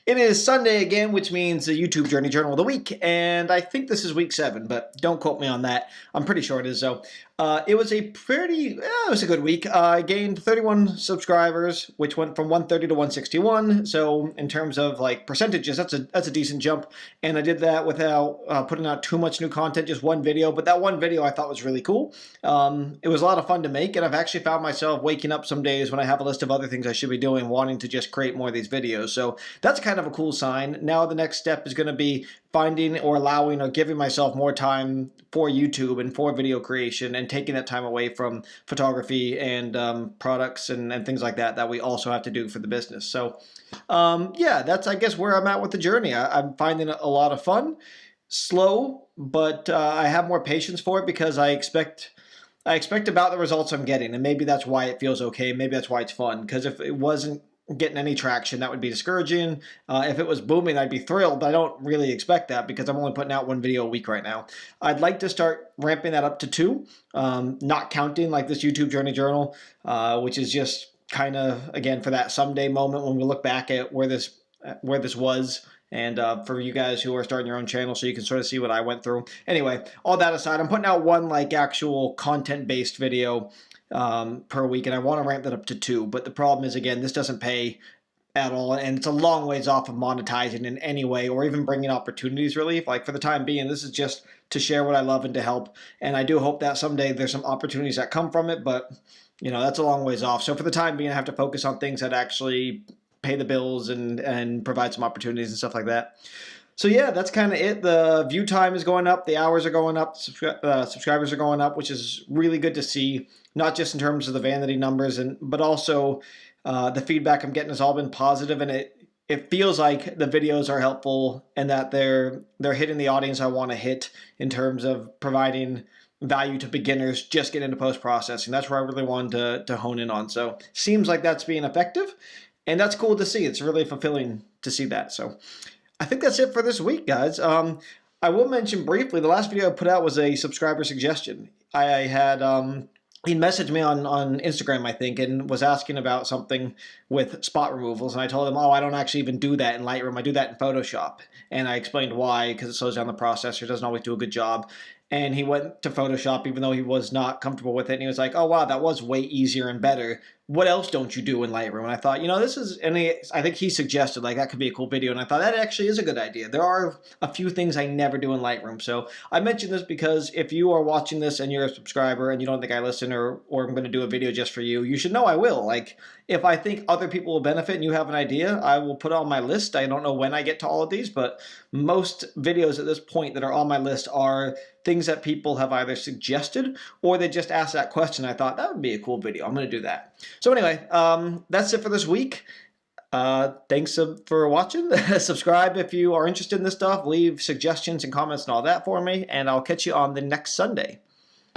It is Sunday again, which means the YouTube Journey Journal of the Week, and I think this is week 7, but don't quote me on that. I'm pretty sure it is, though. It was it was a good week. I gained 31 subscribers, which went from 130 to 161. So in terms of like percentages, that's a decent jump. And I did that without putting out too much new content, just one video. But that one video I thought was really cool. It was a lot of fun to make, and I've actually found myself waking up some days when I have a list of other things I should be doing, wanting to just create more of these videos. So that's kind of a cool sign. Now the next step is going to be finding or allowing or giving myself more time for YouTube and for video creation, and taking that time away from photography and products and things like that we also have to do for the business. So yeah, that's I guess where I'm at with the journey. I'm finding it a lot of fun, slow, but I have more patience for it because I expect about the results I'm getting, and maybe that's why it feels okay. Maybe that's why it's fun, because if it wasn't getting any traction, that would be discouraging. If it was booming, I'd be thrilled, but I don't really expect that because I'm only putting out one video a week right now. I'd like to start ramping that up to 2, not counting like this YouTube Journey Journal, which is just kind of, again, for that someday moment when we look back at where this was, and for you guys who are starting your own channel, so you can sort of see what I went through. Anyway, all that aside, I'm putting out one like actual content-based video per week, and I want to ramp that up to 2. But the problem is, again, this doesn't pay at all, and it's a long ways off of monetizing in any way, or even bringing opportunities really. Like for the time being, this is just to share what I love and to help. And I do hope that someday there's some opportunities that come from it, but you know, that's a long ways off. So for the time being, I have to focus on things that actually pay the bills and provide some opportunities and stuff like that. So yeah, that's kind of it. The view time is going up, the hours are going up, subscribers are going up, which is really good to see. Not just in terms of the vanity numbers, but also the feedback I'm getting has all been positive, and it feels like the videos are helpful and that they're hitting the audience I want to hit in terms of providing value to beginners just getting into post-processing. That's where I really wanted to hone in on. So seems like that's being effective, and that's cool to see. It's really fulfilling to see that. So I think that's it for this week, guys. I will mention briefly, the last video I put out was a subscriber suggestion. I had he messaged me on Instagram, I think, and was asking about something with spot removals. And I told him, oh, I don't actually even do that in Lightroom. I do that in Photoshop. And I explained why, because it slows down the processor, doesn't always do a good job. And he went to Photoshop, even though he was not comfortable with it. And he was like, oh, wow, that was way easier and better. What else don't you do in Lightroom? And I thought, you know, this is, and I think he suggested, like, that could be a cool video. And I thought, that actually is a good idea. There are a few things I never do in Lightroom. So I mentioned this because if you are watching this and you're a subscriber and you don't think I listen, or I'm going to do a video just for you, you should know I will. Like, if I think other people will benefit and you have an idea, I will put it on my list. I don't know when I get to all of these, but most videos at this point that are on my list are things that people have either suggested or they just asked that question. I thought that would be a cool video. I'm going to do that. So anyway, that's it for this week. Thanks for watching. Subscribe if you are interested in this stuff. Leave suggestions and comments and all that for me, and I'll catch you on the next Sunday.